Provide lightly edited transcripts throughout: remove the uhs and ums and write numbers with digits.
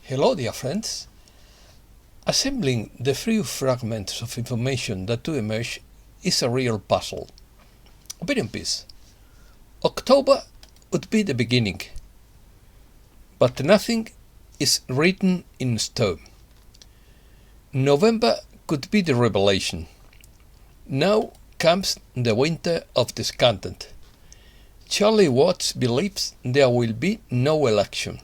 Hello, dear friends. Assembling the few fragments of information that do emerge is a real puzzle. Opinion piece. October would be the beginning, but nothing is written in stone. November could be the revelation. Now comes the Winter of Discontent. Charlie Watts believes there will be no election.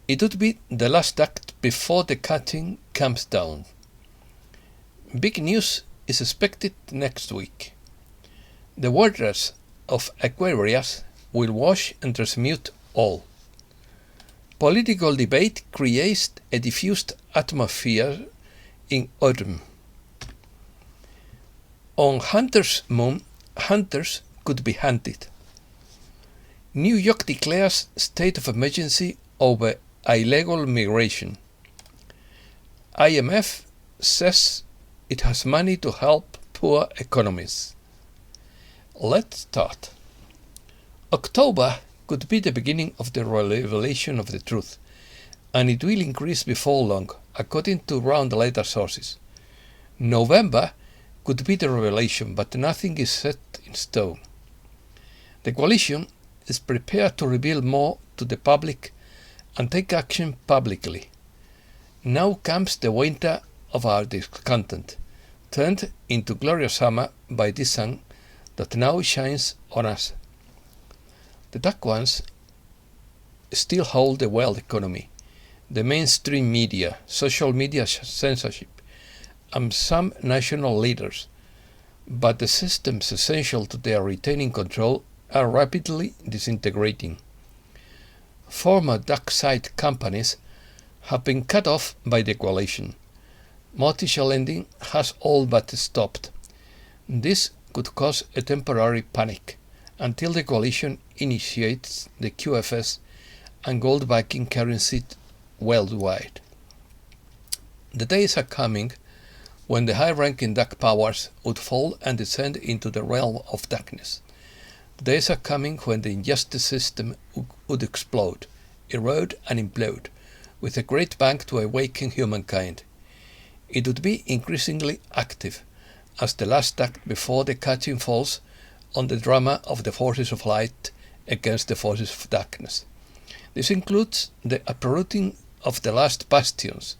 It would be the last act before the curtain comes down. Big news is expected next week. The waters of Aquarius will wash and transmute all. Political debate creates a diffused atmosphere in autumn. On Hunter's Moon, hunters could be hunted. New York declares state of emergency over illegal migration. IMF says it has money to help poor economies. Let's start. October could be the beginning of the revelation of the truth, and it will increase before long, according to round later sources. November could be the revelation, but nothing is set in stone. The coalition is prepared to reveal more to the public and take action publicly. Now comes the winter of our discontent, turned into glorious summer by this sun that now shines on us. The dark ones still hold the world economy, the mainstream media, social media censorship, and some national leaders, but the systems essential to their retaining control are rapidly disintegrating. Former dark side companies have been cut off by the coalition. Mortgage lending has all but stopped. This could cause a temporary panic until the coalition initiates the QFS and gold backing currency worldwide. The days are coming when the high-ranking dark powers would fall and descend into the realm of darkness. The days are coming when the injustice system would explode, erode and implode, with a great bang to awaken humankind. It would be increasingly active, as the last act before the curtain falls on the drama of the forces of light against the forces of darkness. This includes the uprooting of the last bastions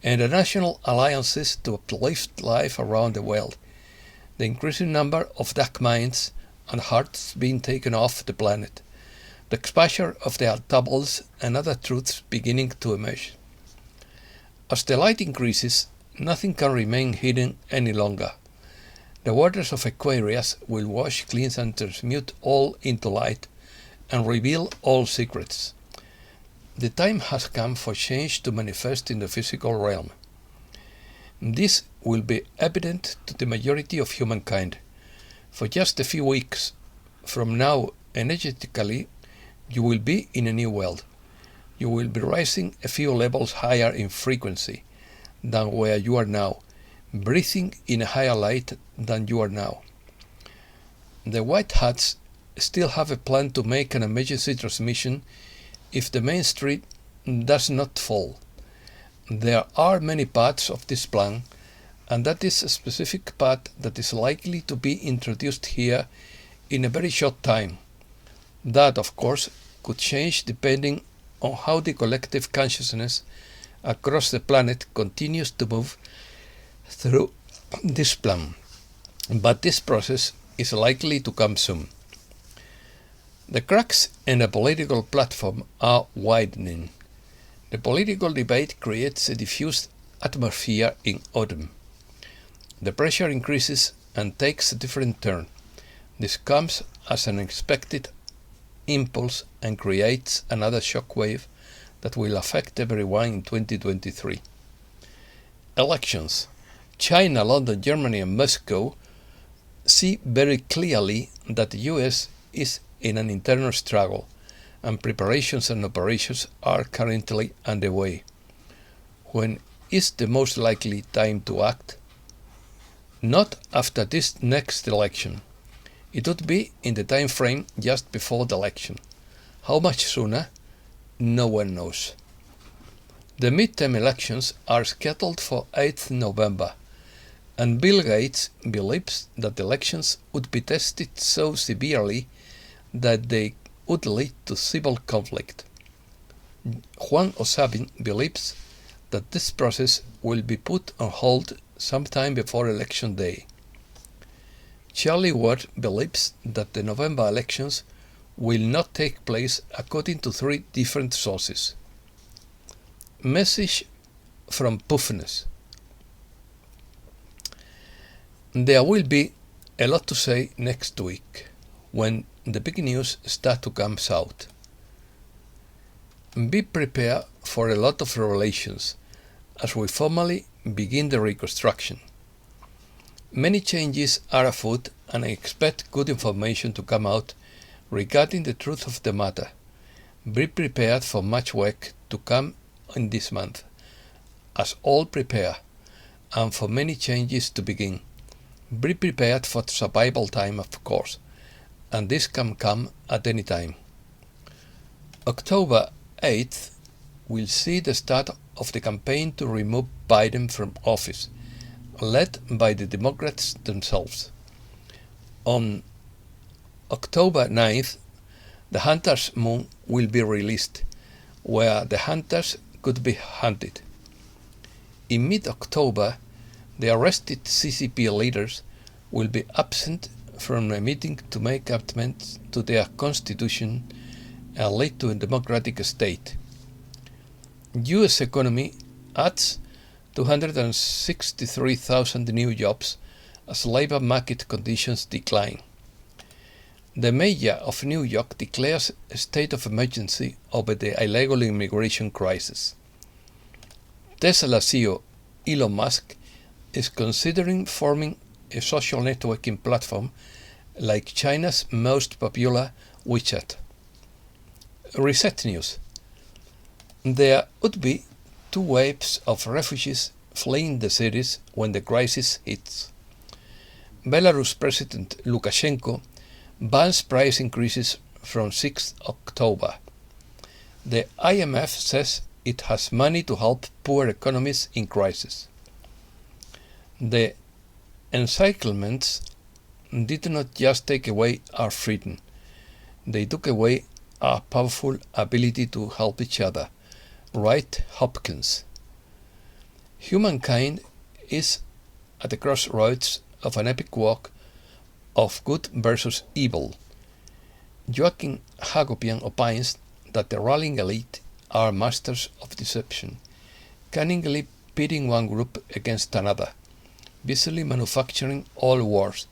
and the national alliances to uplift life around the world, the increasing number of dark minds and hearts being taken off the planet, the exposure of the altables and other truths beginning to emerge. As the light increases, nothing can remain hidden any longer. The waters of Aquarius will wash, cleanse and transmute all into light and reveal all secrets. The time has come for change to manifest in the physical realm. This will be evident to the majority of humankind. For just a few weeks from now, energetically, you will be in a new world. You will be rising a few levels higher in frequency than where you are now, breathing in a higher light than you are now. The White Hats still have a plan to make an emergency transmission if the main street does not fall. There are many parts of this plan, and that is a specific part that is likely to be introduced here in a very short time. That, of course, could change depending on how the collective consciousness across the planet continues to move through this plan. But this process is likely to come soon. The cracks in the political platform are widening. The political debate creates a diffused atmosphere in autumn. The pressure increases and takes a different turn. This comes as an unexpected impulse and creates another shockwave that will affect everyone in 2023. Elections. China, London, Germany and Moscow see very clearly that the US is in an internal struggle, and preparations and operations are currently underway. When is the most likely time to act? Not after this next election. It would be in the time frame just before the election. How much sooner? No one knows. The midterm elections are scheduled for 8th November, and Bill Gates believes that the elections would be tested so severely that they would lead to civil conflict. Juan Osabin believes that this process will be put on hold sometime before election day. Charlie Ward believes that the November elections will not take place according to 3 different sources. Message from Puffness. There will be a lot to say next week when the big news starts to come out. Be prepared for a lot of revelations as we formally begin the reconstruction. Many changes are afoot, and I expect good information to come out regarding the truth of the matter. Be prepared for much work to come in this month, as all prepare, and for many changes to begin. Be prepared for survival time, of course, and this can come at any time. October 8th will see the start of the campaign to remove Biden from office, led by the Democrats themselves. On October 9th, the Hunter's Moon will be released, where the hunters could be hunted. In mid-October, the arrested CCP leaders will be absent from a meeting to make amendments to their constitution and lead to a democratic state. U.S. economy adds 263,000 new jobs as labor market conditions decline. The mayor of New York declares a state of emergency over the illegal immigration crisis. Tesla CEO Elon Musk is considering forming a social networking platform like China's most popular WeChat. Reset news. There would be 2 waves of refugees fleeing the cities when the crisis hits. Belarus President Lukashenko bans price increases from 6 October. The IMF says it has money to help poor economies in crisis. The encirclements did not just take away our freedom, they took away our powerful ability to help each other. Wright Hopkins. Humankind is at the crossroads of an epic walk of good versus evil. Joachim Hagopian opines that the ruling elite are masters of deception, cunningly pitting one group against another, busily manufacturing all wars,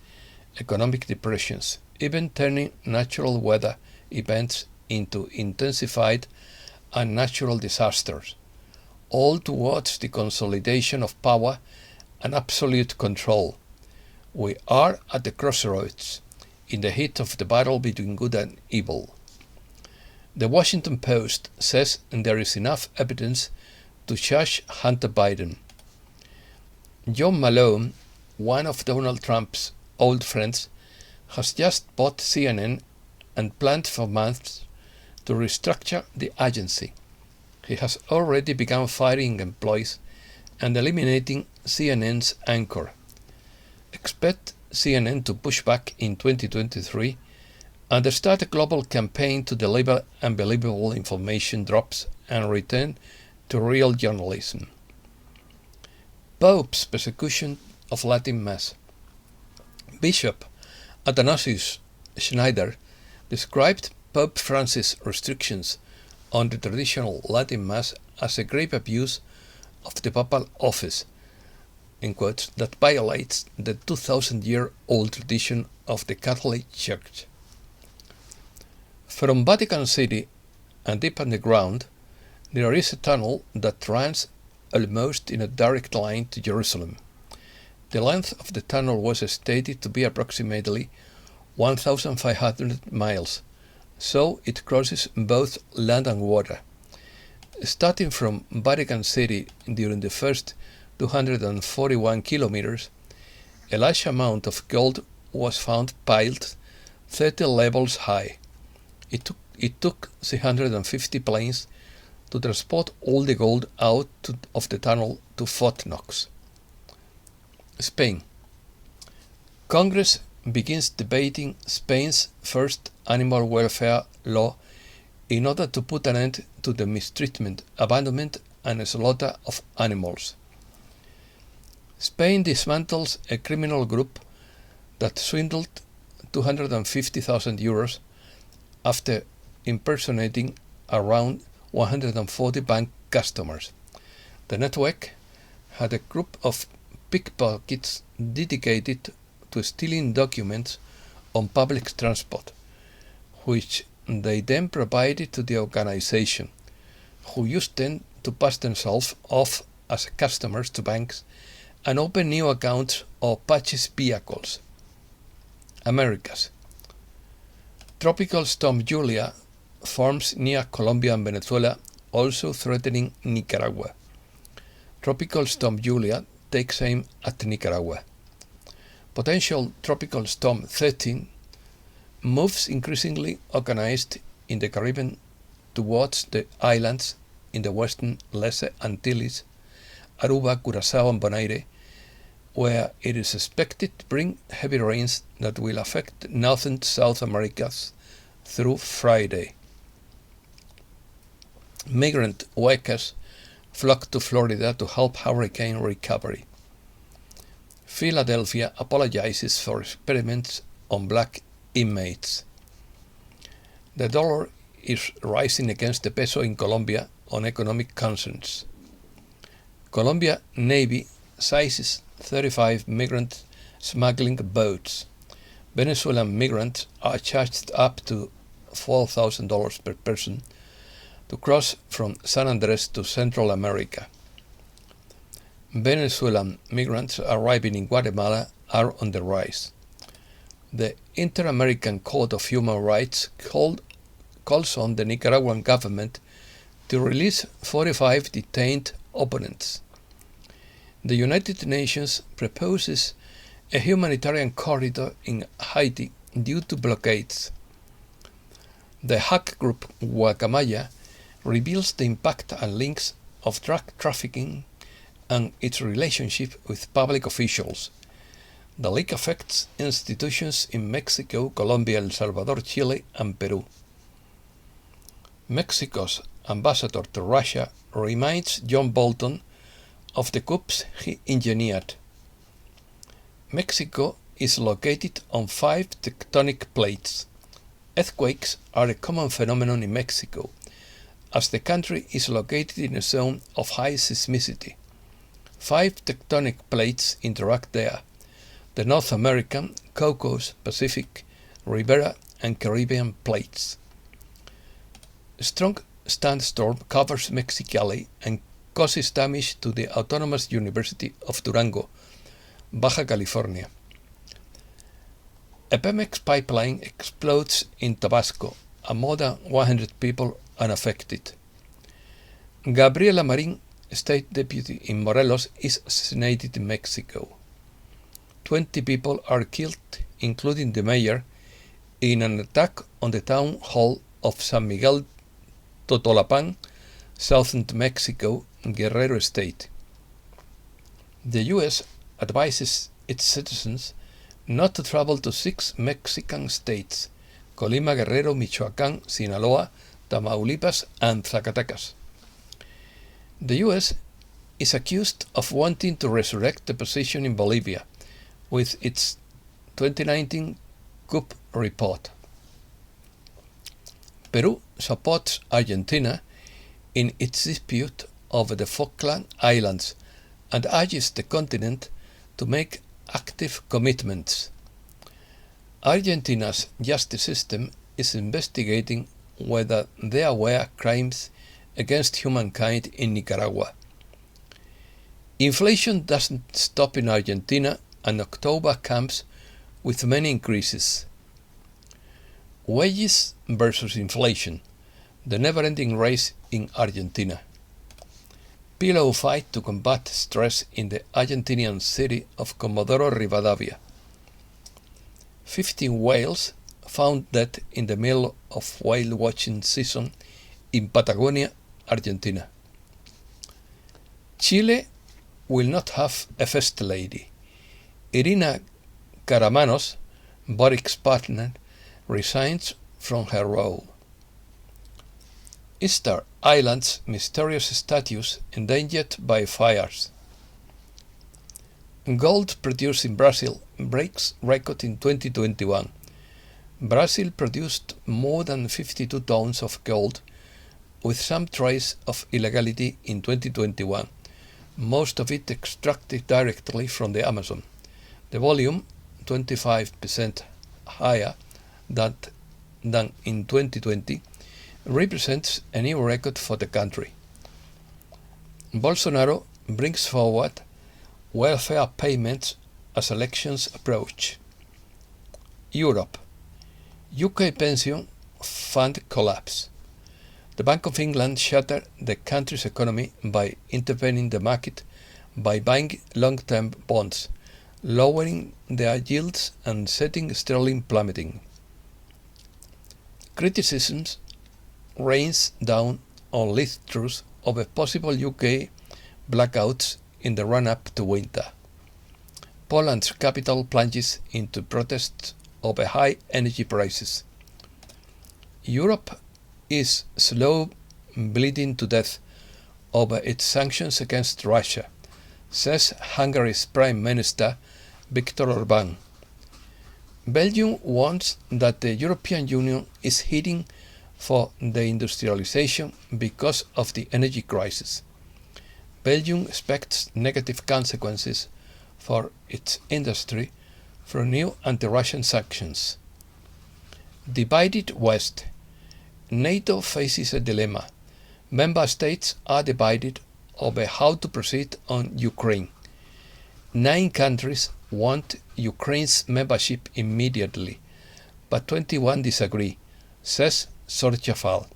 economic depressions, even turning natural weather events into intensified and natural disasters, all towards the consolidation of power and absolute control. We are at the crossroads, in the heat of the battle between good and evil. The Washington Post says there is enough evidence to charge Hunter Biden. John Malone, one of Donald Trump's old friends, has just bought CNN and planned for months to restructure the agency. He has already begun firing employees and eliminating CNN's anchor. Expect CNN to push back in 2023 and start a global campaign to deliver unbelievable information drops and return to real journalism. Pope's persecution of Latin Mass. Bishop Athanasius Schneider described Pope Francis' restrictions on the traditional Latin Mass as a grave abuse of the papal office, in quotes, that violates the 2,000-year-old tradition of the Catholic Church. From Vatican City and deep underground, there is a tunnel that runs almost in a direct line to Jerusalem. The length of the tunnel was estimated to be approximately 1,500 miles, so it crosses both land and water. Starting from Vatican City during the first 241 kilometers, a large amount of gold was found piled 30 levels high. It took 350 planes to transport all the gold out of the tunnel to Fort Knox. Spain. Congress begins debating Spain's first animal welfare law in order to put an end to the mistreatment, abandonment, and slaughter of animals. Spain dismantles a criminal group that swindled €250,000 after impersonating around 140 bank customers. The network had a group of pickpockets dedicated to stealing documents on public transport, which they then provided to the organization, who used them to pass themselves off as customers to banks and open new accounts or purchase vehicles. Americas. Tropical storm Julia forms near Colombia and Venezuela, also threatening Nicaragua. Tropical storm Julia takes aim at Nicaragua. Potential tropical storm 13 moves increasingly organized in the Caribbean towards the islands in the western Lesser Antilles, Aruba, Curaçao, and Bonaire, where it is expected to bring heavy rains that will affect northern South America through Friday. Migrant workers flock to Florida to help hurricane recovery. Philadelphia apologizes for experiments on black inmates. The dollar is rising against the peso in Colombia on economic concerns. Colombia Navy seizes 35 migrant smuggling boats. Venezuelan migrants are charged up to $4,000 per person to cross from San Andres to Central America. Venezuelan migrants arriving in Guatemala are on the rise. The Inter-American Court of Human Rights calls on the Nicaraguan government to release 45 detained opponents. The United Nations proposes a humanitarian corridor in Haiti due to blockades. The hack group Guacamaya reveals the impact and links of drug trafficking and its relationship with public officials. The leak affects institutions in Mexico, Colombia, El Salvador, Chile, and Peru. Mexico's ambassador to Russia reminds John Bolton of the coups he engineered. Mexico is located on 5 tectonic plates. Earthquakes are a common phenomenon in Mexico, as the country is located in a zone of high seismicity. 5 tectonic plates interact there: the North American, Caucasus, Pacific, Ribera, and Caribbean plates. A strong sandstorm covers Mexicali and causes damage to the Autonomous University of Durango, Baja California. A Pemex pipeline explodes in Tabasco, and more than 100 people unaffected. Gabriela Marin, state deputy in Morelos, is assassinated in Mexico. 20 people are killed, including the mayor, in an attack on the town hall of San Miguel Totolapan, southern Mexico, Guerrero State. The U.S. advises its citizens not to travel to 6 Mexican states: Colima, Guerrero, Michoacán, Sinaloa, Tamaulipas, and Zacatecas. The U.S. is accused of wanting to resurrect the position in Bolivia with its 2019 coup report. Peru supports Argentina in its dispute over the Falkland Islands and urges the continent to make active commitments. Argentina's justice system is investigating whether there were crimes against humankind in Nicaragua. Inflation doesn't stop in Argentina, and October comes with many increases. Wages versus inflation, the never-ending race in Argentina. Pillow fight to combat stress in the Argentinian city of Comodoro Rivadavia. 15 whales found dead in the middle of whale watching season in Patagonia Argentina. Chile will not have a first lady. Irina Karamanos, Boric's partner, resigns from her role. Easter Island's mysterious status endangered by fires. Gold produced in Brazil breaks record in 2021. Brazil produced more than 52 tons of gold, with some trace of illegality in 2021, most of it extracted directly from the Amazon. The volume, 25% higher than in 2020, represents a new record for the country. Bolsonaro brings forward welfare payments as elections approach. Europe. UK pension fund collapse. The Bank of England shattered the country's economy by intervening the market by buying long-term bonds, lowering their yields and setting sterling plummeting. Criticisms rains down on Liz Truss over possible UK blackouts in the run-up to winter. Poland's capital plunges into protests over high energy prices. Europe is slow bleeding to death over its sanctions against Russia, says Hungary's Prime Minister Viktor Orban. Belgium warns that the European Union is heading for deindustrialization because of the energy crisis. Belgium expects negative consequences for its industry from new anti-Russian sanctions. Divided West. NATO faces a dilemma. Member states are divided over how to proceed on Ukraine. 9 countries want Ukraine's membership immediately, but 21 disagree, says Sorchafal.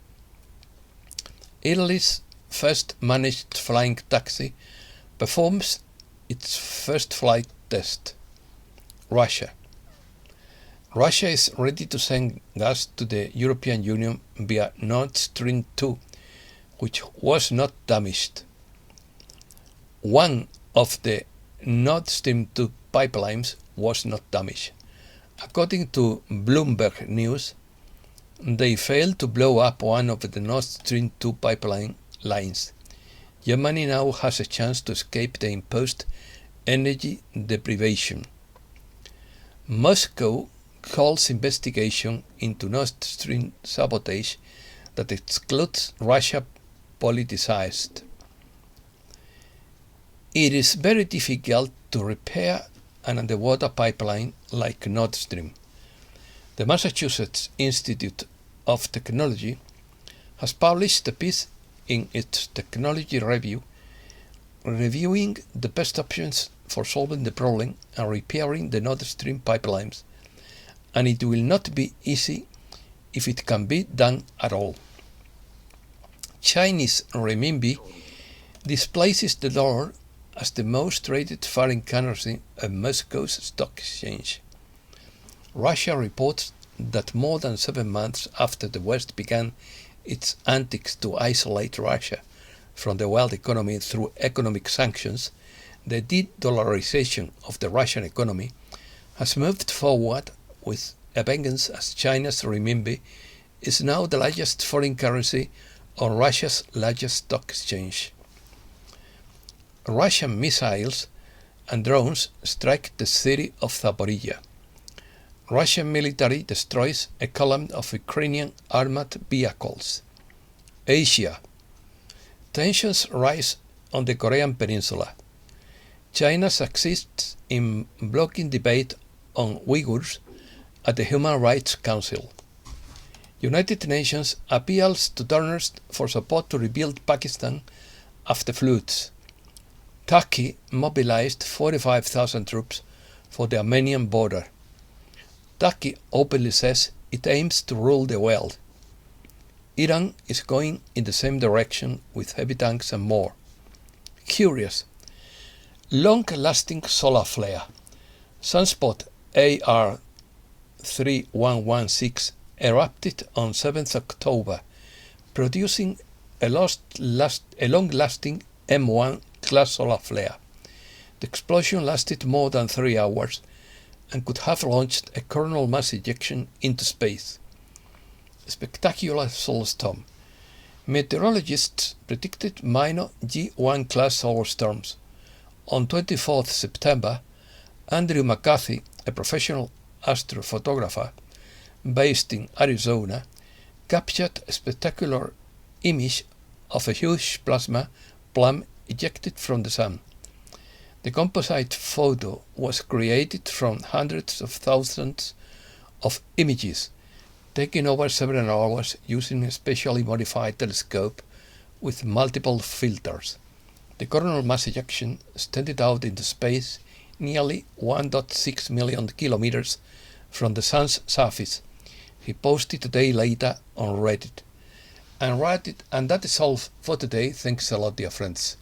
Italy's first managed flying taxi performs its first flight test. Russia. Russia is ready to send gas to the European Union via Nord Stream 2, which was not damaged. One of the Nord Stream 2 pipelines was not damaged. According to Bloomberg News, they failed to blow up one of the Nord Stream 2 pipeline lines. Germany now has a chance to escape the imposed energy deprivation. Moscow calls investigation into Nord Stream sabotage that excludes Russia politicized. It is very difficult to repair an underwater pipeline like Nord Stream. The Massachusetts Institute of Technology has published a piece in its technology review reviewing the best options for solving the problem and repairing the Nord Stream pipelines, and it will not be easy if it can be done at all. Chinese renminbi displaces the dollar as the most traded foreign currency at Moscow's stock exchange. Russia reports that more than 7 months after the West began its antics to isolate Russia from the world economy through economic sanctions, the de-dollarization of the Russian economy has moved forward with a vengeance, as China's renminbi is now the largest foreign currency on Russia's largest stock exchange. Russian missiles and drones strike the city of Zaporizhia. Russian military destroys a column of Ukrainian armored vehicles. Asia. Tensions rise on the Korean peninsula. China succeeds in blocking debate on Uyghurs at the Human Rights Council. United Nations appeals to donors for support to rebuild Pakistan after floods. Turkey mobilized 45,000 troops for the Armenian border. Turkey openly says it aims to rule the world. Iran is going in the same direction with heavy tanks and more. Curious. Long-lasting solar flare. Sunspot AR 3116 erupted on 7th October, producing a long-lasting M1 class solar flare. The explosion lasted more than 3 hours and could have launched a coronal mass ejection into space. A spectacular solar storm. Meteorologists predicted minor G1 class solar storms. On 24th September, Andrew McCarthy, a professional astrophotographer based in Arizona, captured a spectacular image of a huge plasma plume ejected from the sun. The composite photo was created from hundreds of thousands of images taken over several hours using a specially modified telescope with multiple filters. The coronal mass ejection extended out into space nearly 1.6 million kilometers from the sun's surface. He posted a day later on Reddit. And that is all for today. Thanks a lot, dear friends.